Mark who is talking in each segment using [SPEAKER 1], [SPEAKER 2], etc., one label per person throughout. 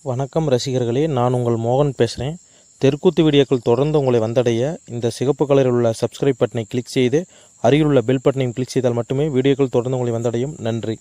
[SPEAKER 1] வணக்கம் ரசிகர்களே, நான் உங்கள் மோகன் பேசுகிறேன். தெருக்கூத்து வீடியோக்கள் தொடர்ந்து உங்களை வந்தடைய இந்த சிகப்பு கலரில் உள்ள சப்ஸ்கிரைப் பட்டனை கிளிக் செய்து அருகில் உள்ள பெல் பட்டனையும் கிளிக் செய்தால் மட்டுமே வீடியோக்கள் தொடர்ந்து உங்களை வந்தடையும். நன்றி.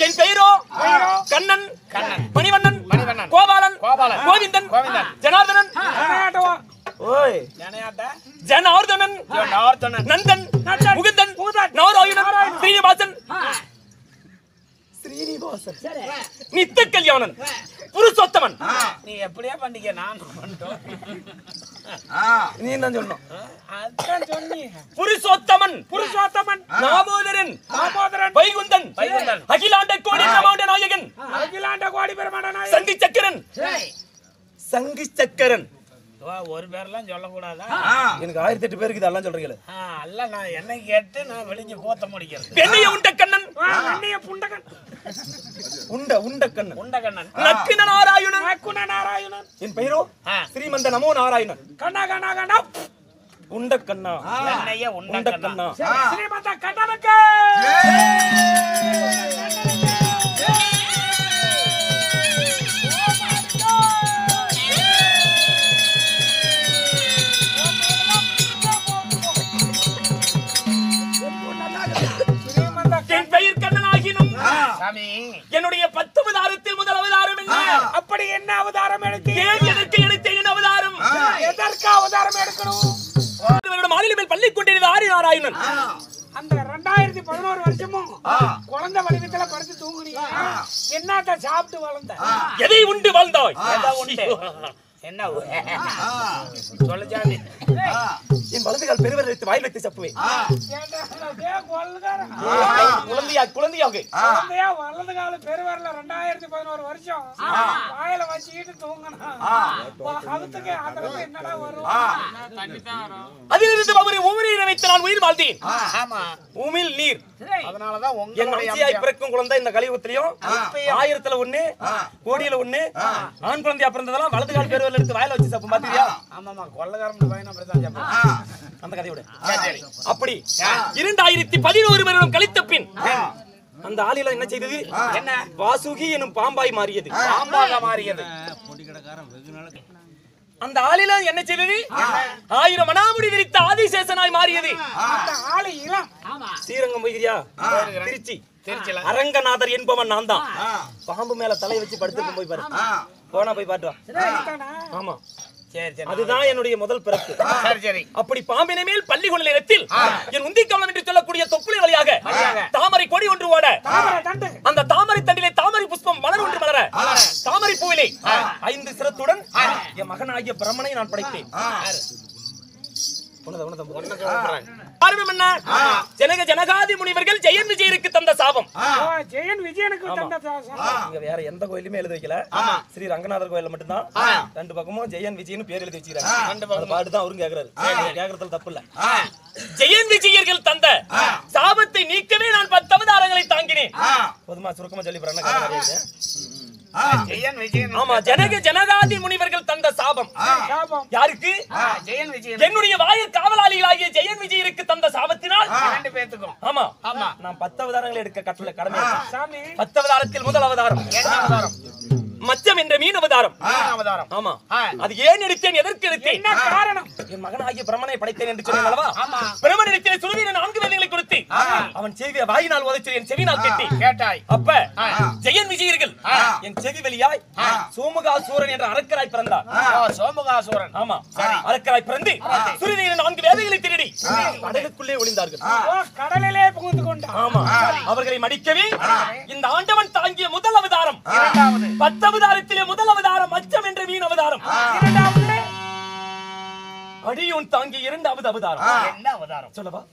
[SPEAKER 2] என் பெயரோ கண்ணன், மணிவண்ணன், கோபாலன், கோவிந்தன், ஜனார்தனன், ஜனார்தனன், நந்தன், முகுந்தன், நாராயணன், ஸ்ரீனிவாசன், நித்த கல்யாணன், புருஷோத்தமன்.
[SPEAKER 3] நீ எப்படியா பண்ணிக்க, நான்
[SPEAKER 2] நீ என்ன சொல்லணும்?
[SPEAKER 3] புருஷோத்தமன்,
[SPEAKER 2] நாமோதரன், வைகுந்தன், அகிலாண்ட கோடி பிரமாண்ட நாயகன், சங்கி சக்கரன், சங்கி சக்கரன்.
[SPEAKER 3] ஒரு பேர்லாம் சொல்லக்கூடாதா?
[SPEAKER 2] எனக்கு 1008 பேருக்கு இதெல்லாம் சொல்றீங்களே.
[SPEAKER 3] அல்ல, நான் என்ன கேட்டு நான் வெளிஞ்சு கோத்த முடிக்கிறது.
[SPEAKER 2] பெண்ணைய உண்ட கண்ணன்,
[SPEAKER 3] புண்டகன்,
[SPEAKER 2] உண்ட கண்ணன்,
[SPEAKER 3] உண்டகண்ணன்,
[SPEAKER 2] நக்கின நாராயணன். என் பெயரோ ஸ்ரீமந்த நமோ நாராயணன். உண்ட கண்ணா,
[SPEAKER 3] என்னைய
[SPEAKER 2] உண்ட கண்ணா.
[SPEAKER 3] ஸ்ரீமந்த கண்ணனுக்கு
[SPEAKER 2] என் பெயர் கண்ணனாகினும்
[SPEAKER 3] சாமி,
[SPEAKER 2] என்னுடைய 10 அவதாரத்தில் முதல் அவதாரம் என்ன?
[SPEAKER 3] அப்படி என்ன அவதாரம் எடுத்து?
[SPEAKER 2] எதற்கு எடுத்தேன் அவதாரம்?
[SPEAKER 3] எதற்கு அவதாரம் எடுக்கணும்?
[SPEAKER 2] மாநில மேல் பள்ளி கொண்டிருந்த ஆரி நாராயணன்.
[SPEAKER 3] அந்த 2011 வருஷமும் குழந்தை வடிவத்துல படுத்து தூங்குனீங்க. என்னத்த சாப்பிட்டு வளர்ந்த?
[SPEAKER 2] எதை உண்டு வாழ்ந்தாய்?
[SPEAKER 3] என்ன சொல்ல சாமி?
[SPEAKER 2] என் வலதுகால் பெருவர் வைத்து வாயில் வைத்து சப்புவேன். குழந்தையாக
[SPEAKER 3] வலது கால பெருவரல 2011 வருஷம் வாயில வச்சுக்கிட்டு தூங்கினா என்னடா வரும்?
[SPEAKER 2] அதிலிருந்து அவரை உமிழ் வைத்து நான் உயிர் வாழ்ந்தேன்.
[SPEAKER 3] ஆமா,
[SPEAKER 2] உமிழ் நீர்.
[SPEAKER 3] அதனாலதான்
[SPEAKER 2] என் மனசியாய் பிறக்கும் குழந்தை இந்த கலியுகத்திலையும் 1000ல 1 கோடியில 1 ஆண் குழந்தையா பிறந்ததெல்லாம் வலதுகால் பெருவரில் எடுத்து வாயில வச்சு சப்பு பாத்தியா?
[SPEAKER 3] ஆமாமா, கொள்ளக்காரன் பையன் அப்படித்தான் சாப்பிடுவான்.
[SPEAKER 2] அந்த கதையோட அப்படி 2011 வருடம் கழித்த பின் அந்த ஆளில என்ன செய்தது?
[SPEAKER 3] என்ன?
[SPEAKER 2] வாசுகி எனும் பாம்பாய் மாறியது.
[SPEAKER 3] பாம்பாக மாறியது.
[SPEAKER 2] அந்த ஆளில என்ன செய்தது? 1000 மணாமுடி விரித்த ஆதிசேஷனாய் மாறியது.
[SPEAKER 3] அந்த ஆளு இளம்.
[SPEAKER 2] ஸ்ரீரங்கம் போய்கிறியா? திருச்சி
[SPEAKER 3] திருச்சில
[SPEAKER 2] அரங்கநாதர் என்பவன் நான் தான். பாம்பு மேல தலையை வச்சு படுத்து போய் பாரு. போனா போய் பாட்டு வா. ஆமா,
[SPEAKER 3] சரி சரி,
[SPEAKER 2] அதுதான் என்னுடைய முதல் பிறப்பு.
[SPEAKER 3] சரி சரி.
[SPEAKER 2] அப்படி பாம்பினை மேல் பள்ளி கொள்ள நேரத்தில் என் உந்தி கவனம் என்று சொல்லக்கூடிய தொப்புளை வழியாக தாமரை கொடி ஒன்று ஓட, அந்த தாமரை தண்டிலே தாமரை புஷ்பம் மலர் ஒன்று மலர, தாமரை பூவிலே 5 சிரத்துடன் என் மகனாகிய பிரம்மனை நான் படைத்தேன். காரணம் என்ன? ஜனக ஜனகாதி முனிவர்கள் ஜெயன் விஜயனுக்கு தந்த சாபம்.
[SPEAKER 3] ஜெயன் விஜயனுக்கு தந்த சாபம்.
[SPEAKER 2] இங்க வேற எந்த கோயிலுமே எழுதி வைக்கல. ஸ்ரீ ரங்கநாதர் கோயில்ல மட்டும்தான் 2 பக்கமும் ஜெயன் விஜயன் பேர் எழுதி வச்சிருக்காங்க. அந்த பாட்டு தான் அவரும் கேக்குறாரு. கேக்குறதுல தப்பு இல்ல. ஜெயன் விஜயர்கள் தந்த சாபத்தை நீக்கவே நான் 10 அவதாரங்களை தாங்கினேன். பொதுமா சுருக்கமா சொல்லி
[SPEAKER 4] ஜெயன் விஜயன்.
[SPEAKER 2] ஆமா, ஜனகாதி முனிவர்கள் தந்த சாபம்.
[SPEAKER 3] சாபம்.
[SPEAKER 2] யாருக்கு?
[SPEAKER 4] ஜெயன் விஜயன்.
[SPEAKER 2] என்னுடைய வாயில் காவலாளிகளாகிய ஜெயன் விஜயருக்கு தந்த சாபத்தினால்
[SPEAKER 4] 2 பேத்துக்கும்.
[SPEAKER 2] ஆமா
[SPEAKER 4] ஆமா.
[SPEAKER 2] நான் 10 அவதாரங்களை எடுக்க கட்டளை கடமை.
[SPEAKER 3] சாமி
[SPEAKER 2] 10 அவதாரத்தில் முதல் அவதாரம்
[SPEAKER 4] என்ன அவதாரம்?
[SPEAKER 2] மச்சம் என்ற மீன் அவதாரம்.
[SPEAKER 4] அவதாரம்.
[SPEAKER 2] ஆமா, அது ஏன் எடுத்தேன், எதற்கு எடுத்தேன்?
[SPEAKER 3] என்ன காரணம்?
[SPEAKER 2] என் மகனாகிய பிரமனை படைத்தேன் என்று சொன்னேன் அல்லவா?
[SPEAKER 4] ஆமா.
[SPEAKER 2] பிரமனிடத்திலே சுருவீர 4 வேதங்களை கொடுத்து அவன் செவி வாயினால் உதைச்சு என் செவினால் கேட்டி
[SPEAKER 4] கேட்டாய்.
[SPEAKER 2] அப்ப ஜெயன் விஜயர்கள் என் செவி வெளியாய் சோமுகாசூரன் என்ற அரக்கராய் பிறந்தார்.
[SPEAKER 4] சோமுகாசூரன்.
[SPEAKER 2] ஆமா, அரக்கராய் பிறந்து சுருவீர 4 வேதங்களை திருடி கடலுக்குள்ளே ஒளிந்தார்கள்.
[SPEAKER 3] கடலிலே புகுந்து கொண்டான்.
[SPEAKER 2] ஆமா, அவர்களை மடிக்கவே இந்த ஆண்டவன் தாங்கிய முதல் அவதாரம். 10 அவதாரத்திலே முதல் அவதாரம் மச்சம் என்ற மீன் அவதாரம்.
[SPEAKER 3] இரண்டாவது
[SPEAKER 2] அடியோன் தாங்கிய 2வது அவதாரம்.
[SPEAKER 4] என்ன அவதாரம்?
[SPEAKER 2] சொல்லவா?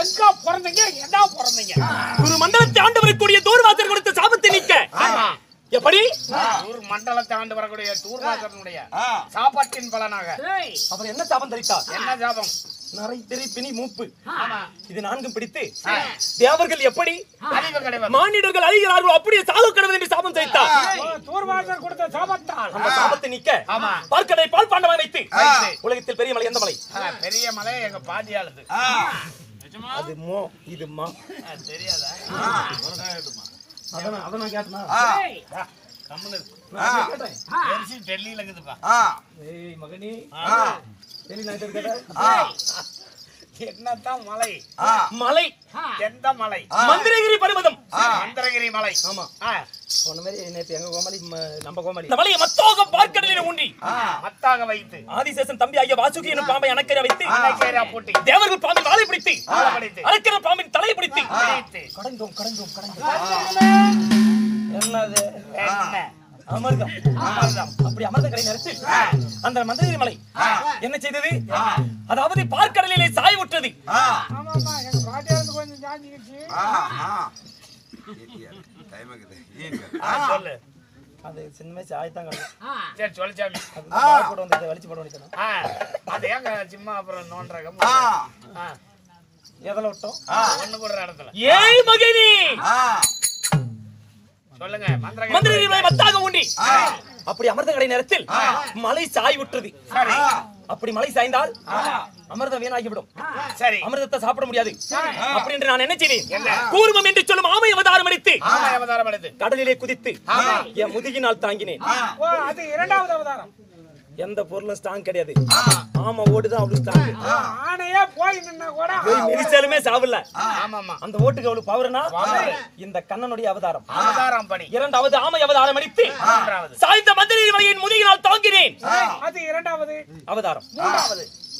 [SPEAKER 3] எங்க பிறந்தீங்க எதா பிறந்தீங்க?
[SPEAKER 2] ஒரு மண்டலத்தை ஆண்டு வரக்கூடிய தூர்வாசர் கொடுத்த சாபத்தை நீக்க எப்படி
[SPEAKER 4] ஒரு மண்டலத்தை ஆண்டு வரக்கூடிய தூர்வாசனுடைய சாபத்தின் பலனாக
[SPEAKER 2] அவர் என்ன சாபம் தரித்தார்?
[SPEAKER 4] என்ன சாபம்?
[SPEAKER 2] நரை திரை மூப்பு
[SPEAKER 4] ஆமா.
[SPEAKER 2] இது நான்கும் பிடித்து தேவர்கள் எப்படி
[SPEAKER 4] அழிவு கிடையாது.
[SPEAKER 2] மானிடர்கள் அழிகிறார்களோ அப்படியே சாக கடவுள் என்று சாபம் செய்தார்.
[SPEAKER 3] தூர்வாசர் கொடுத்த சாபத்தால்
[SPEAKER 2] அந்த சாபத்தை நீக்க
[SPEAKER 4] ஆமா.
[SPEAKER 2] பார்க்கடை பால் பாண்டவாய் வைத்து
[SPEAKER 4] வைத்து.
[SPEAKER 2] உலகத்தில் பெரிய மலை எந்த மலை?
[SPEAKER 4] பெரிய மலை எங்க பாட்டியாளுது.
[SPEAKER 2] அது மோ இது மா
[SPEAKER 4] தெரியாதா?
[SPEAKER 2] அத நான் கேட்டனா
[SPEAKER 4] கம்முனு
[SPEAKER 2] நான் கேட்டேன்.
[SPEAKER 4] பெருசு டெல்லியில இருக்குதுப்பா.
[SPEAKER 2] ஏய் மகனே டெல்லி நான்
[SPEAKER 4] ஏய், என்னத்தான் மலை?
[SPEAKER 2] மலை
[SPEAKER 4] எந்த மலை?
[SPEAKER 2] மந்திரகிரி பர்வதம்.
[SPEAKER 4] மந்திரகிரி மலை.
[SPEAKER 2] ஆமா. சொன்ன மாதிரி நேத்து எங்க கோமலி நம்ம கோமலி
[SPEAKER 4] இந்த
[SPEAKER 2] மலையை மத்தோக பார்க்கடலில் ஊன்றி
[SPEAKER 4] மத்தாக வைத்து
[SPEAKER 2] ஆதிசேஷன் தம்பி ஆகிய வாசுகி என்னும் பாம்பை அணக்கரை வைத்து
[SPEAKER 4] அணைக்கேரா போட்டி
[SPEAKER 2] தேவர்கள் பாம்பின் வாளை பிடித்து
[SPEAKER 4] வாழை பிடித்து
[SPEAKER 2] அணக்கிற பாம்பின் தலையை பிடித்து
[SPEAKER 4] பிடித்து.
[SPEAKER 2] கடந்தோம்
[SPEAKER 3] என்னது
[SPEAKER 4] என்ன?
[SPEAKER 2] அமர்தம்
[SPEAKER 4] அமர்தம்.
[SPEAKER 2] அப்படி அமர்ந்த கடை நிறுத்தி அந்த மந்திரகிரி மலை என்ன செய்தது? அதாவது பார்க்கடலிலே சாய் விட்டது.
[SPEAKER 3] ஆமாமா எங்க பாட்டியாருக்கு கொஞ்சம் ஜாஞ்சிக்கிச்சு
[SPEAKER 4] சொல்லு.
[SPEAKER 2] அது சின்ன சாய்த்தாங்க
[SPEAKER 4] சரி சொல்லிச்சாமி.
[SPEAKER 2] போட வந்து வலிச்சு போட வேண்டியது.
[SPEAKER 4] அது ஏங்க சும்மா அப்புறம் நோன்றக
[SPEAKER 2] எதில் விட்டோம்?
[SPEAKER 4] ஒண்ணு கூட இடத்துல
[SPEAKER 2] ஏய் மகனே
[SPEAKER 4] சொல்லுங்க.
[SPEAKER 2] மந்திரகிரி மலை மத்தாக ஊண்டி அப்படி அமர்ந்த கடை நேரத்தில் மலை சாய் விட்டது.
[SPEAKER 4] சரி
[SPEAKER 2] அப்படி மலை சாய்ந்தால் அமிர்தம் வீணாகிவிடும்.
[SPEAKER 4] சரி
[SPEAKER 2] அமிர்தத்தை சாப்பிட முடியாது. அப்படி என்று நான் என்ன செய்தேன்? கூர்மம் என்று சொல்லும் ஆமை அவதாரம் எடுத்து
[SPEAKER 4] ஆமா அவதாரம் எடுத்து
[SPEAKER 2] கடலிலே குதித்து என் முதுகினால் தாங்கினேன்.
[SPEAKER 3] ஓ அது இரண்டாவது அவதாரம்.
[SPEAKER 2] எந்த பொருளும் ஸ்ட்ராங் கிடையாது. ஆமா ஓடுதான் அவ்வளவு ஸ்ட்ராங்.
[SPEAKER 3] ஆனையா போய் நின்னா கூட
[SPEAKER 2] போய் மிதிச்சாலுமே சாவல.
[SPEAKER 4] ஆமாமா.
[SPEAKER 2] அந்த ஓட்டுக்கு அவ்வளவு பவர்னா இந்த கண்ணனுடைய அவதாரம்.
[SPEAKER 4] அவதாரம் படி
[SPEAKER 2] இரண்டாவது ஆமை அவதாரம் எடுத்து
[SPEAKER 4] மூன்றாவது
[SPEAKER 2] சாய்ந்த மந்திரி மலையின் முதுகினால் தாங்கினேன்.
[SPEAKER 3] அது இரண்டாவது.
[SPEAKER 2] அவதாரம்.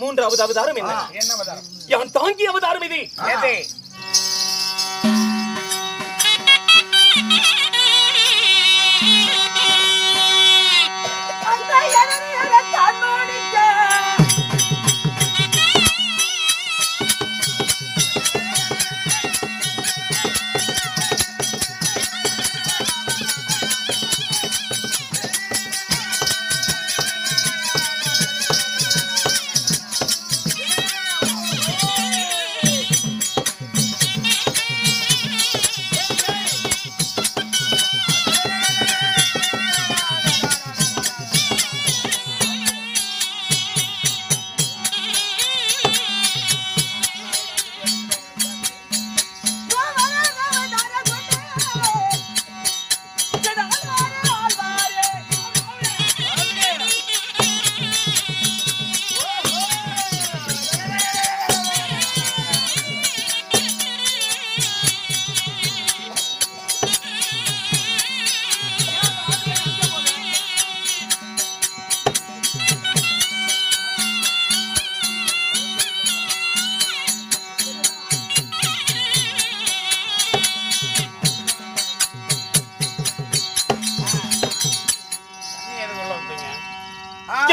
[SPEAKER 2] மூன்றாவது அவதாரம் என்ன?
[SPEAKER 4] என்ன அவதாரம்?
[SPEAKER 2] யான் தாங்கிய அவதாரம் இது.
[SPEAKER 4] எது?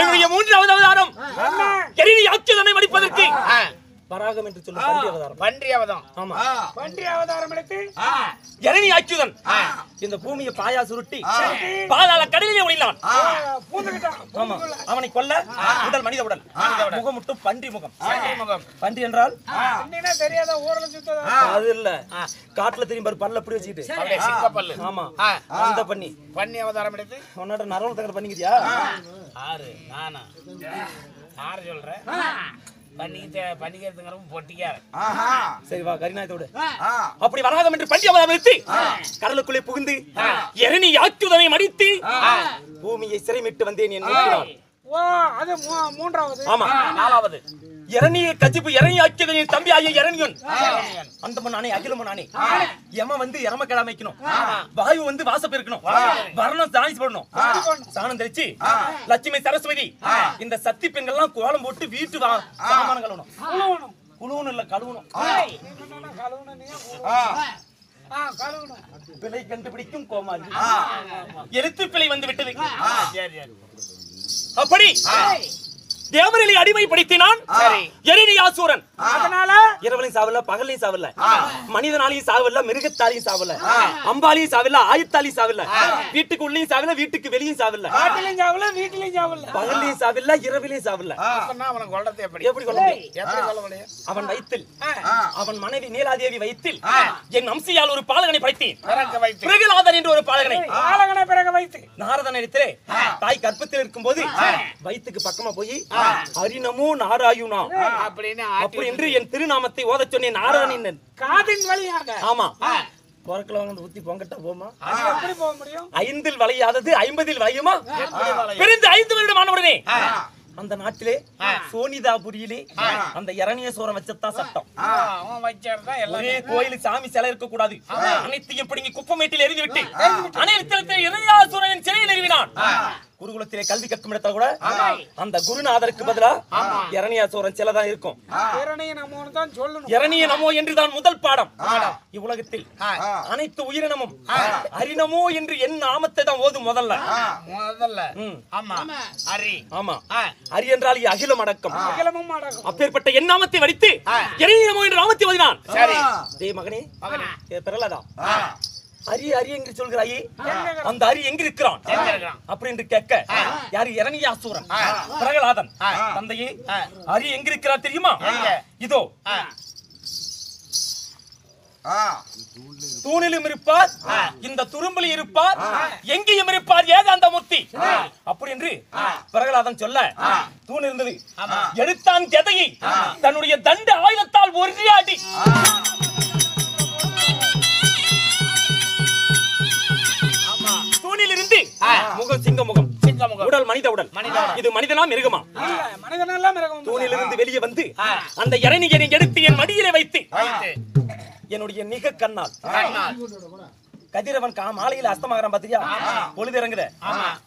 [SPEAKER 2] என்னுடைய மூன்றாவது அவதாரம் எரினி ஆட்சிதனை மடிப்பதற்கு வராகம் என்று சொல்லும் பன்றி அவதாரம்.
[SPEAKER 4] பன்றி அவதாரம்.
[SPEAKER 2] ஆமா.
[SPEAKER 3] பன்றி அவதாரம் எடுத்து
[SPEAKER 2] எரினி ஆட்சிதன் இந்த பூமியை பாயா சுருட்டி பாதாள கடலிலே ஒளிந்தான்.
[SPEAKER 3] பூந்துக்கிட்டான்.
[SPEAKER 2] ஆமா. அவனை கொல்ல உடல் மனித உடல், முகம் மட்டும் பன்றி முகம்.
[SPEAKER 4] பன்றி முகம்.
[SPEAKER 2] பன்றி என்றால்
[SPEAKER 3] என்னன்னா தெரியாத ஊர்ல சுத்ததா.
[SPEAKER 2] அது இல்ல, காட்டுல திரும்பி பாரு பல்ல அப்படி வச்சுக்கிட்டு.
[SPEAKER 4] அப்படியே சிங்க பல்லு.
[SPEAKER 2] ஆமா, அந்த பண்ணி.
[SPEAKER 4] பன்னி அவதாரம் எடுத்து
[SPEAKER 2] உன்னோட நரவல் தங்கற பண்ணிக்கிறியா?
[SPEAKER 4] ஆறு நானா ஆறு சொல்றேன். பண்ணிக்கிறதுங்கிறப்ப பொட்டிக்கார.
[SPEAKER 2] சரி வா கரிநாயத்தோடு. அப்படி வராகம் என்று பன்றி அவதாரம் எடுத்து கடலுக்குள்ளே புகுந்து எரினி ஆட்சிதனை மடித்து பூமியை சிறைமிட்டு வந்தேன் என் நோக்கினான்.
[SPEAKER 3] ஓ அது மூன்றாவது.
[SPEAKER 2] ஆமா.
[SPEAKER 4] நாலாவது
[SPEAKER 2] இரணியை கச்சிப்பு இரணி ஆக்கியதனின் தம்பி ஆகிய இரணியன் அந்த நானே அகிலம நானே யம வந்து எரம கிழமை வைக்கணும், வாயு வந்து வாச பெருக்கணும், வரணம் சாணி போடணும், சாணம் தெளிச்சு லட்சுமி சரஸ்வதி இந்த சக்தி பெண்கள் எல்லாம் கோலம் போட்டு வீட்டு சாமானம் கழுவணும். குழுவணும் இல்ல கழுவணும். பிழை கண்டுபிடிக்கும் கோமாளி. எழுத்து பிழை வந்து விட்டது. அப்படி தேவர்களை அடிமைப்படுத்தினான்
[SPEAKER 4] சரி.
[SPEAKER 2] எரினியாசூரன்.
[SPEAKER 3] அதனால
[SPEAKER 2] இரவுலையும் சாவல, பகலையும் சாவல, மனிதனாலையும் சாவல, மிருகத்தாலையும் சாவல, அம்பாலையும் சாவல, ஆயுத்தாலையும் சாவல, வீட்டுக்கு உள்ளேயும் சாவல, வீட்டுக்கு வெளியும் சாவல,
[SPEAKER 3] காட்டிலையும் சாவல வீட்டிலையும் சாவல
[SPEAKER 2] பகலையும் சாவல, இரவிலையும் சாவல.
[SPEAKER 4] அப்பன்னா அவனை கொல்றது எப்படி
[SPEAKER 2] எப்படி கொல்ல முடியும்?
[SPEAKER 4] எப்படி கொல்ல முடியும்?
[SPEAKER 2] அவன் வயிற்றில், அவன் மனைவி நீலாதேவி வயிற்றில் என் அம்சியால் ஒரு பாலகனை படைத்தேன்.
[SPEAKER 4] பிறக்க வைத்து
[SPEAKER 2] பிரகலாதன் என்ற ஒரு பாலகனை
[SPEAKER 3] பாலகனை பிறகு வைத்து
[SPEAKER 2] நாரதன் இடத்திலே தாய் கற்பத்தில் இருக்கும்போது வயிற்றுக்கு பக்கமா போய் ஹரிநமோ நாராயுணா
[SPEAKER 4] அப்படின்னு
[SPEAKER 2] அப்படி என்று என் திருநாமத்தை ஓதச் சொன்னேன். நாராயணன்
[SPEAKER 3] காதின் வழியாக
[SPEAKER 2] ஆமா பொறக்கல வந்து ஊத்தி பொங்கட்டா போமா?
[SPEAKER 3] அது எப்படி போக முடியும்?
[SPEAKER 2] 5 வளையாதது 50 வளையுமா? பிறந்து 5 வருடம் ஆனவுடனே அந்த நாட்டிலே சோனிதாபுரியிலே அந்த இரணியசூரம் வச்சதான் சட்டம்.
[SPEAKER 4] அவன் வச்சாருதான் எல்லாம்
[SPEAKER 2] ஒரே கோயில் சாமி சிலை இருக்க கூடாது, அனைத்தையும் பிடுங்கி குப்பமேட்டில் எரிந்துவிட்டு அனைத்து இரணியாசூரனின் சிலையை நிறுவினான். குருகுலத்திலே கல்வி கற்கும் இடத்துல கூட அந்த குருநாதருக்கு பதிலா இரணியாசூரன் சிலை தான் இருக்கும்.
[SPEAKER 3] இரணிய நமோன்னு தான் சொல்லணும்.
[SPEAKER 2] இரணிய நமோ என்றுதான் முதல் பாடம். இவ்வுலகத்தில் அனைத்து உயிரினமும் ஹரிநமோ என்று என் நாமத்தை தான் ஓதும் முதல்ல.
[SPEAKER 4] ஆமா ஹரி.
[SPEAKER 2] ஆமா ஹரி என்றால் அகிலம் அடக்கம்.
[SPEAKER 3] அகிலமும் அடக்கம்.
[SPEAKER 2] அப்பேற்பட்ட என் நாமத்தை வடித்து இரணிய நமோ என்று நாமத்தை ஓதினான்.
[SPEAKER 4] சரி.
[SPEAKER 2] டேய் மகனே, பிறலதா அரி அரி என்று சொல்கிறாயே, அந்த அரி எங்க இருக்கிறான் அப்படி என்று கேட்க, யாரு? இரணியாசூரன் பிரகலாதன். தந்தையே, அரி எங்க இருக்கிறார் தெரியுமா? இதோ தூணிலும் இருப்பார், இந்த துரும்பில் இருப்பார், எங்கேயும் இருப்பார் ஏகாந்தமூர்த்தி அப்படி என்று பிரகலாதன் சொல்ல, தூண் இருந்தது. எடுத்தான் கதையை தன்னுடைய தண்ட ஆயுதத்தால் ஒரியாடி தூணில் இருந்து முகம் சிங்க முகம், உடல் மனித உடல். இது மனிதனா மிருகமா?
[SPEAKER 3] மனிதனெல்லாம் மிருகம்.
[SPEAKER 2] தூணிலிருந்து வெளியே வந்து அந்த இரணியனை எடுத்து என் மடியிலே வைத்து என்னுடைய நிக கண்ணால் கதிரவன் மாலையில அஸ்தமாகரம் பாத்தியா? பொழுது இறங்குத,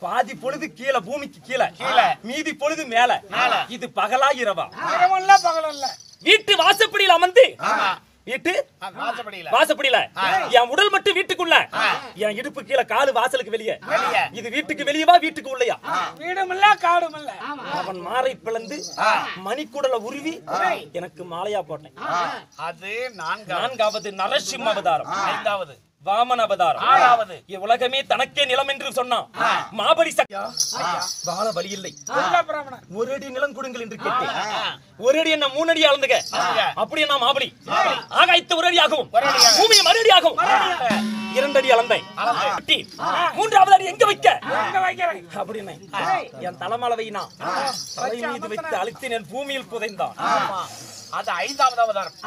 [SPEAKER 2] பாதி பொழுது கீழே பூமிக்கு கீழே, மீதி பொழுது மேல. இது பகலா இரவா?
[SPEAKER 3] பகலல்ல.
[SPEAKER 2] வீட்டு வாசப்படியில் அமர்ந்து, வீட்டு
[SPEAKER 4] வாசப்படியில
[SPEAKER 2] என் உடல் மட்டும் வீட்டுக்குள்ள, என் இடுப்பு கீழே, காலு வாசலுக்கு வெளியே. இது வீட்டுக்கு வெளியவா வீட்டுக்கு உள்ளயா?
[SPEAKER 3] வீடும் இல்ல காடும் இல்ல.
[SPEAKER 2] அவன் மாறை பிளந்து மணிக்குடல உருவி எனக்கு மாலையா போட்டேன்.
[SPEAKER 4] அது
[SPEAKER 2] 4வது நரசிம்ம அவதாரம்,
[SPEAKER 4] 5வது
[SPEAKER 2] வாமன அவதாரம்,
[SPEAKER 4] 6வது
[SPEAKER 2] உலகமே தனக்கே நிலம் என்று சொன்னான் மாபடி சக்தியா. வாழ வழி இல்லை, ஒரு அடி நிலம் கொடுங்கள் என்று கேட்டேன். ஒரு அடி என்ன 3 அடி அளந்துக, அப்படி என்ன மாபடி ஆகாயத்து 1 அடியாகவும் பூமியை 1 அடியாகவும் 2 அடி அளந்தேன். 3வது அடி எங்க வைக்க அப்படின்னு என் தலைமலை வைனா தலை மீது வைத்து அழுத்தி என் பூமியில் புதைந்தான்.
[SPEAKER 4] அது 5வது அவதாரம்.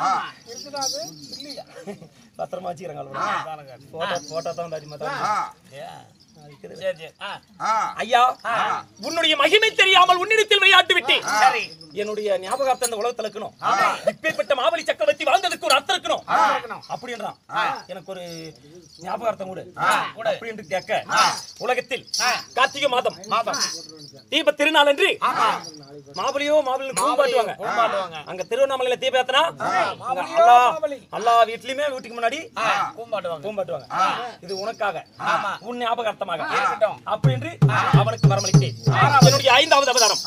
[SPEAKER 2] பத்திரமா வச்சுக்கிறாங்க. ஐயா, உன்னுடைய மகிமை தெரியாமல் உன்னிடத்தில் விளையாட்டு விட்டேன். என்னுடைய ஞாபகத்தை இந்த உலகத்துல இருக்கணும். இப்பேற்பட்ட மாபலி சக்கரவர்த்தி வாழ்ந்ததுக்கு ஒரு அர்த்தம் இருக்கணும் அப்படின்றான். எனக்கு ஒரு ஞாபகார்த்தம் கூட அப்படி என்று கேட்க, உலகத்தில் கார்த்திகை மாதம் தீப திருநாள் என்று மாபலியோ மாபலி கும்பாட்டுவாங்க. அங்க திருவண்ணாமலையில தீப ஏத்தனா எல்லா வீட்லயுமே வீட்டுக்கு முன்னாடி கும்பாட்டுவாங்க. இது உனக்காக, உன் ஞாபகார்த்தமாக அப்படி என்று அவனுக்கு வரமளித்தேன். என்னுடைய 5வது அவதாரம்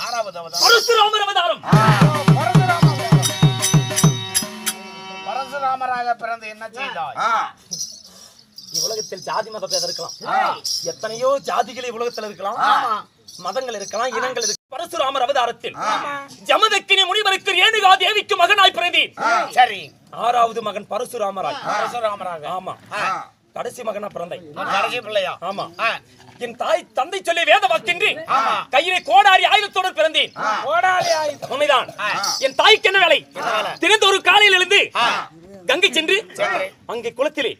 [SPEAKER 4] 6வது அவதாரம்
[SPEAKER 2] பரசுராமர் அவதாரம்.
[SPEAKER 4] பரசுராமராக பிறந்து என்ன செய்தாய்?
[SPEAKER 2] உலகத்தில் ஜாதி மதத்தை இருக்கலாம், எத்தனையோ ஜாதிகளை உலகத்தில் இருக்கலாம், மதங்கள் இருக்கலாம், இனங்கள் இருக்கலாம். பரசுராமர் அவதாரத்தில் ஜமதக்கினி முனிவருக்கு ரேணுகா தேவிக்கு மகனாய் பிறந்தேன்.
[SPEAKER 4] சரி.
[SPEAKER 2] 6வது மகன்
[SPEAKER 4] பரசுராமராக.
[SPEAKER 2] ஆமா, கடைசி மகனா பிறந்தேன்.
[SPEAKER 4] கடைசி பிள்ளையா?
[SPEAKER 2] ஆமா. என் தாய் தந்தை சொல்லி வேத வாக்கின்றி கையிலே கோடாரி ஆயுதத்தோடு பிறந்தேன். உண்மைதான். என் தாய்க்கு என்ன வேலை? திறந்த ஒரு காலையில் எழுந்து கங்கை சென்று அங்கே குளத்திலே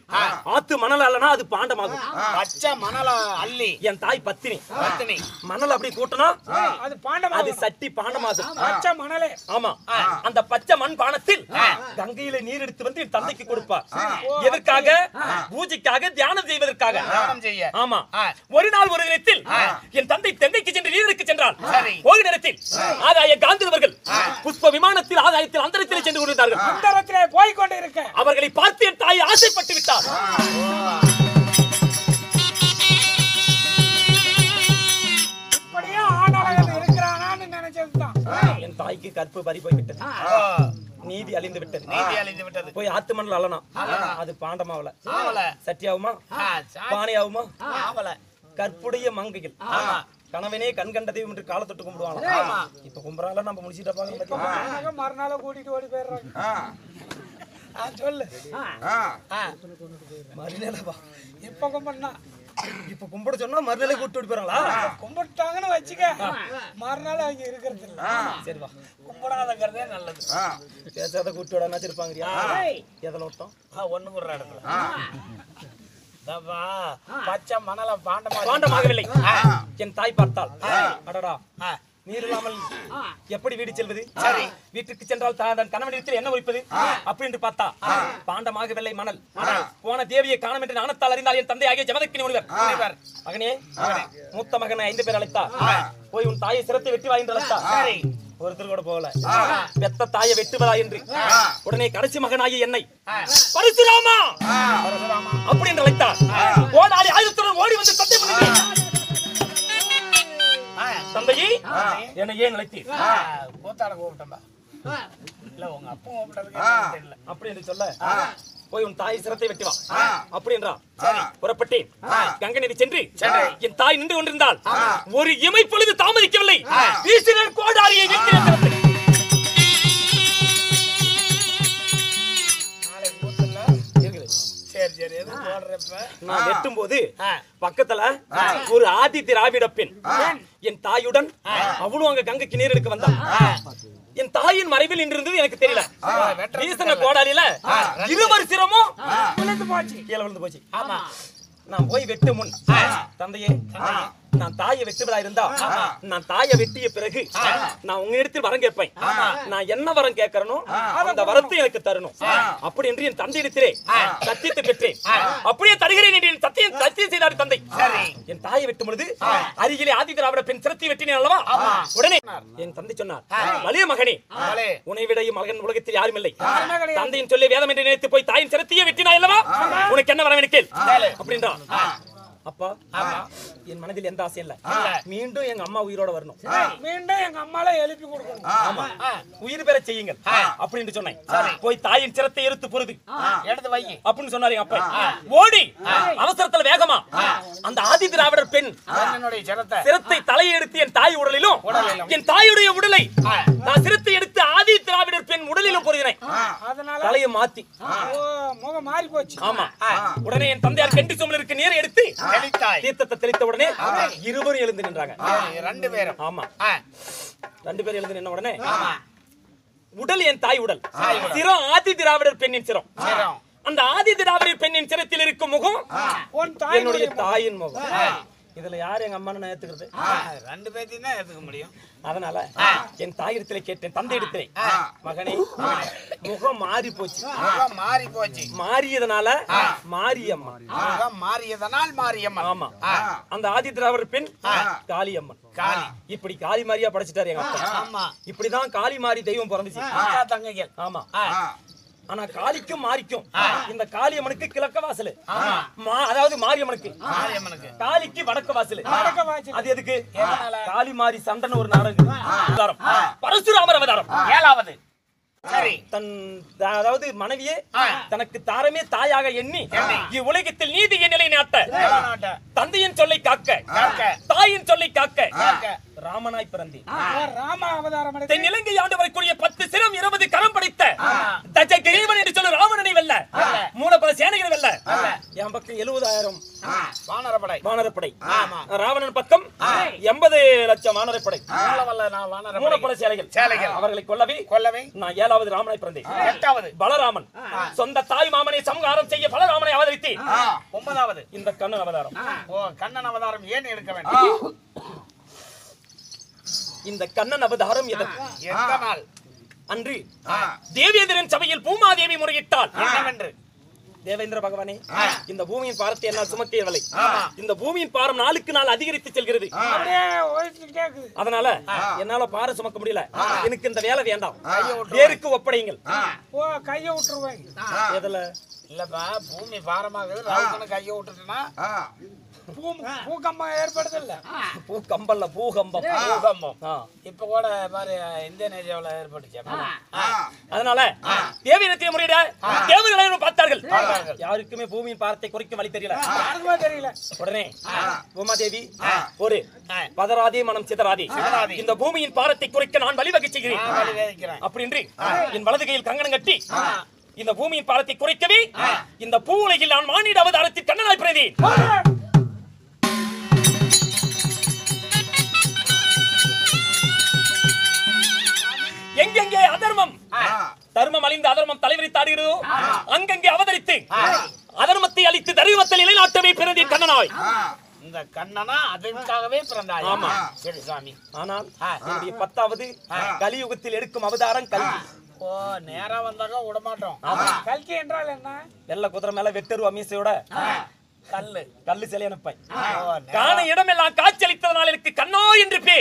[SPEAKER 2] ஆத்து மணல் அல்லனா அது பாண்டமாகும்.
[SPEAKER 4] பச்சை மணல அள்ளி
[SPEAKER 2] என் தாய் பத்தினி மணல் அப்படி கூட்டனா அது சட்டி பாண்டமாகும்.
[SPEAKER 3] பச்சை மணலே.
[SPEAKER 2] ஆமா, அந்த பச்சை மண் பானத்தில் கங்கையில நீர் எடுத்து வந்து என் தந்தைக்கு கொடுப்பார். எதற்காக? பூஜைக்காக, தியானம் செய்வதற்காக. ஆமா. ஒரு நாள் ஒரு தினத்தில் என் தந்தை தென்னைக்கு சென்று நீருக்கு சென்றார். ஒரு நேரத்தில் ஆதாய காந்திரவர்கள் புஷ்ப விமானத்தில் ஆதாயத்தில் அந்தரத்தில் சென்று கொண்டிருந்தார்கள்.
[SPEAKER 3] அந்தரத்திலே போய் கொண்டிருக்க
[SPEAKER 2] அவர்களை பார்த்து என் தாய் ஆசைப்பட்டு விட்டார்.
[SPEAKER 3] இப்படியே ஆணழகன் இருக்கிறானான்னு
[SPEAKER 2] அன்பு பறி போய் விட்டது,
[SPEAKER 4] ஓ,
[SPEAKER 2] நீதி அழிந்து விட்டது.
[SPEAKER 4] நீதி அழிந்து விட்டது.
[SPEAKER 2] போய் ஆத்து மணல் அள்ளலாம், அது பாண்டமாவல.
[SPEAKER 4] ஆவல.
[SPEAKER 2] சட்டியாவுமா பானையாவுமா?
[SPEAKER 4] ஆவல.
[SPEAKER 2] கற்புடைய மங்கைகள் கணவனே கண் கண்ட தெய்வம் என்று காலை தொட்டு கும்பிடுவாங்க. இப்ப கும்புறால நம்ம முடிச்சிட்ட பாக்க
[SPEAKER 3] மறுநாள் கூட்டிட்டு ஓடி போயிடுறாங்க. சொல்லு
[SPEAKER 2] மறுநிலைவா?
[SPEAKER 3] இப்ப கும்பிடனா
[SPEAKER 2] இப்ப கும்பிட சொன்னா மறுநிலை கூட்டு ஓடி போறாங்களா?
[SPEAKER 3] கும்பிட்டாங்கன்னு வச்சுக்க, மறுநாள் அவங்க இருக்கிறது இல்ல.
[SPEAKER 2] சரிவா,
[SPEAKER 4] கும்பிடாதங்கிறதே நல்லது.
[SPEAKER 2] பேசாத கூட்டு விடாம இருப்பாங்கறியா? எதுல ஓட்டம்?
[SPEAKER 4] ஒண்ணு குடுற இடத்துல பச்சை மணல
[SPEAKER 2] பாண்டமாகவில்லை. என் தாய் பார்த்தால், அடடா நீர் இல்லாமல் எப்படி வீடு செல்வது? சரி, வீட்டுக்கு சென்றால் தன் கணவனிடத்தில் என்ன வைப்பது அப்படி என்று பார்த்தா, பாண்டமாக வெள்ளை மணல் போன தேவியை காணம் என்று நாணத்தால் அறிந்தால் என் தந்தை ஆகிய ஜமதக்கினி முனிவர், மகனே மூத்த மகனை 5 பேர் அழைத்தார். போய் உன் தாயை சிரத்தை வெட்டி வா என்று அழைத்தார். சரி, ஒருத்தர் கூட போகல. பெத்த தாயை வெட்டுவதா என்று உடனே கடைசி மகனாகிய என்னை பரசுராமா அப்படி என்று அழைத்தார். ஓடாடி ஆயுதத்துடன் ஓடி வந்து சத்தியம் பண்ணினார். தந்தையே என்னை ஏன் அழைத்தீர்?
[SPEAKER 4] கூத்தாட கூப்பிட்டா இல்ல, உங்க அப்பா கூப்பிட்டதுக்கு தெரியல.
[SPEAKER 2] அப்படி என்று சொல்ல, போய் உன் தாய் சிரத்தை வெட்டி வா அப்படி என்றார். புறப்பட்டேன். கங்கை நதி சென்று என் தாய் நின்று கொண்டிருந்தால் ஒரு இமை பொழுது தாமதிக்கவில்லை. வீசினர் கோடாரியை வெட்டினேன்.
[SPEAKER 4] சரி சரி, எது போடுறப்ப
[SPEAKER 2] நான் வெட்டும் போது பக்கத்துல ஒரு ஆதி திராவிட பெண் என் தாயுடன் அவளும் அங்க கங்கைக்கு நீர் எடுக்க வந்தா. என் தாயின் மறைவில் நின்றிருந்தது எனக்கு தெரியல. வீசின கோடாலியில இருவர் சிரமும் கீழே விழுந்து போச்சு.
[SPEAKER 4] ஆமா,
[SPEAKER 2] நான் போய் வெட்டு முன், தந்தையே நான் தாயை வெட்டுவதா இருந்தா நான் தாயை வெட்டிய பிறகு நான் உங்க இடத்தில் வரம் கேட்பேன். நான் என்ன வரம் கேட்கறனோ அந்த வரத்தை எனக்கு தரணும் அப்படி என்று என் தந்தையிடத்திலே சத்தியத்தை பெற்றேன். அப்படியே தருகிறேன் என்று சத்தியம் செய்தார் தந்தை. என் தாயை வெட்டும் பொழுது அருகிலே ஆதி திராவிட பெண் சிரத்தை வெட்டினேன் அல்லவா? உடனே என் தந்தை சொன்னார், வலிய மகனே, உன்னை விட மகன் உலகத்தில் யாரும் இல்லை. தந்தையின் சொல்லி வேதம் என்று நினைத்து போய் தாயின் சிரத்தையே வெட்டினாய் அல்லவா? உனக்கு என்ன வரம் கேள் அப்படின்றா. அப்பா, என் மனதில் எந்த ஆசை இல்ல. மீண்டும் எங்க அம்மா உயிரோட வரணும்,
[SPEAKER 3] மீண்டும் எங்க அம்மால எழுப்பி கொடுக்கணும்.
[SPEAKER 2] ஆமா, உயிர் பெற செய்யுங்கள் அப்படின்னு சொன்னேன். போய் தாயின் சிரத்தை எடுத்து பொருது
[SPEAKER 4] எடுத்து வை
[SPEAKER 2] அப்படின்னு சொன்னாரு எங்க அப்பா. ஓடி அவசரத்துல வேகமா அந்த ஆதி திராவிடர் பெண் சிரத்தை தலையை எடுத்து என் தாய் உடலிலும் என் தாயுடைய உடலை நான் சிரத்தை எடுத்து ஆதி திராவிடர் பெண் உடலிலும் பொருதினேன்.
[SPEAKER 3] அதனால
[SPEAKER 2] தலையை மாத்தி
[SPEAKER 3] முகம் மாறி போச்சு.
[SPEAKER 2] ஆமா, உடனே என் தந்தையார் கெண்டி சோமலருக்கு நீர் எடுத்து தீர்த்தத்தை தெளித்த உடனே இருவரும் எழுந்து நின்றாங்க.
[SPEAKER 4] 2 பேரும்.
[SPEAKER 2] ஆமா, 2 பேரும் எழுந்து நின்ன உடனே உடல் என் தாய் உடல், சிரம் ஆதி திராவிடர் பெண்ணின் சிரம். அந்த ஆதி திராவிடர் பெண்ணின் சிரத்தில் இருக்கும் முகம் என்னுடைய தாயின் முகம். இதுல யாரு எங்க அம்மா ஏத்துக்கிறது?
[SPEAKER 4] 2 பேத்தையும் தான் ஏத்துக்க முடியும்.
[SPEAKER 2] அதனால என் தாயிடத்திலே கேட்டேன், தந்தை இடத்திலே, மகனே முகம் மாறி போச்சு.
[SPEAKER 4] முகம் மாறி போச்சு.
[SPEAKER 2] மாறியதனால மாரியம்மா.
[SPEAKER 4] முகம் மாறியதனால் மாரியம்மன்.
[SPEAKER 2] ஆமா, அந்த ஆதி திராவிடர் பெண் காளியம்மன்.
[SPEAKER 4] காளி
[SPEAKER 2] இப்படி காளி மாரியா படைச்சிட்டாரு எங்க அப்பா.
[SPEAKER 4] ஆமா,
[SPEAKER 2] இப்படிதான் காளி மாரி தெய்வம் பிறந்துச்சு.
[SPEAKER 4] தங்கைகள்.
[SPEAKER 2] ஆமா, ஆனா காளிக்கும் மாரிக்கும் இந்த காளியம்மனுக்கு கிழக்க வாசல், அதாவது மாரியம்மனுக்கு காளிக்கு வடக்கு வாசல். அது எதுக்கு? காளி மாரி சண்டன் ஒரு நாடகம், பரசுராமர் அவதாரம் 7வது.
[SPEAKER 4] சரி,
[SPEAKER 2] தன் அதாவது மனைவியே தனக்கு தாரமே தாயாக எண்ணி இவ்வுலகத்தில் நீதி நிலை நாட்ட தந்தையின் சொல்லை காக்க தாயின் சொல்லை காக்க ராமனாய் பிறந்தேன்.
[SPEAKER 3] ராம அவதாரம்
[SPEAKER 2] தென் இலங்கை ஆண்டு வரைக்குரிய 10 சிரம் 20 கரம் படைத்த தஜகிரீவன் என்று சொல்ல ராவணனை வெல்ல 3 பல சேனைகளை வெல்ல என் பக்கம் 70,000 வானரப்படை. ராவணன் பக்கம் 80 லட்சம் வானரப்படை. 3 பல சேனைகள். அவர்களை கொல்லவே நான் 7வது ராமனாய் பிறந்தேன்.
[SPEAKER 4] 8வது
[SPEAKER 2] பலராமன் சொந்த தாய் மாமனை சம்ஹாரம் செய்ய பலராமனை அவதரித்தேன்.
[SPEAKER 4] 9வது
[SPEAKER 2] இந்த கண்ணன் அவதாரம்.
[SPEAKER 4] ஓ, கண்ணன் அவதாரம் ஏன் எடுக்க வேண்டும்?
[SPEAKER 2] இந்த கண்ணன் அவதாரம்
[SPEAKER 4] எந்த நாள்
[SPEAKER 2] அன்று தேவேந்திரன் சபையில் பூமாதேவி முறையிட்டால்
[SPEAKER 4] என்னவென்று?
[SPEAKER 2] தேவேந்திர பகவானே, இந்த பூமியின் பாரத்தை என்னால் சுமக்கவில்லை. இந்த பூமியின் பாரம் நாளுக்கு நாள் அதிகரித்து செல்கிறது. அதனால என்னால பாரம் சுமக்க முடியல. எனக்கு இந்த வேலை வேண்டாம், வேருக்கு ஒப்படையுங்கள்.
[SPEAKER 3] கைய விட்டுருவேன்.
[SPEAKER 2] எதுல
[SPEAKER 4] இல்லப்பா, பூமி பாரமாகுது, ராவுக்கு கைய விட்டுட்டுனா
[SPEAKER 3] பூகம்பம் ஏற்படுது இல்ல
[SPEAKER 2] பூகம்பல்ல பூகம்பம்
[SPEAKER 4] பூகம்பம்.
[SPEAKER 2] ஆ.
[SPEAKER 4] இப்ப கூட பாரு இந்தோனேசியாவுல ஏற்பட்டுச்சு.
[SPEAKER 2] அதனால தேவீரத்திய முறையிட தேவர்களை பார்த்தார்கள். யாருக்குமே பூமியின் பாரத்தை குறைக்கும் வழி தெரியல.
[SPEAKER 3] யாருக்குமே தெரியல.
[SPEAKER 2] உடனே பூமாதேவி ஒரு பதராதே மனம் சிதறாதே, இந்த பூமியின் பாரத்தை குறைக்க நான் வழிவகை செய்கிறேன் அப்படி என்று என் வலது கையில் கங்கணம் கட்டி இந்த பூமியின் பாரத்தை குறைக்கவே இந்த பூ உலகில் நான் மானிட அவதாரத்தில் கண்ணனாய் பிறந்தேன். எங்கெங்கே அதர்மம் தர்மம் அழிந்து அதர்மம் தலைவிரித்தாடுகிறதோ அங்கங்கே அவதரித்து அதர்மத்தை அழித்து தர்மத்தை நிலைநாட்டவே பிறந்தேன் கண்ணனாய்.
[SPEAKER 4] இந்த கண்ணனா அதற்காகவே பிறந்தாய்.
[SPEAKER 2] ஆமா.
[SPEAKER 4] சரி சாமி.
[SPEAKER 2] ஆனால் என்னுடைய 10வது கலியுகத்தில் எடுக்கும் அவதாரம் கல்கி.
[SPEAKER 4] ஓ, நேரா வந்தாக்க விட மாட்டோம்.
[SPEAKER 3] கல்கி என்றால் என்ன?
[SPEAKER 2] வெள்ள குதிரை மேல வெட்டரு அமீசையோட
[SPEAKER 4] கல்லு
[SPEAKER 2] கல்லு சிலை அனுப்பாய்.
[SPEAKER 4] ஓ,
[SPEAKER 2] காண இடமெல்லாம் காட்சி அளித்ததனால் எனக்கு கண்ணா என்று பேர்.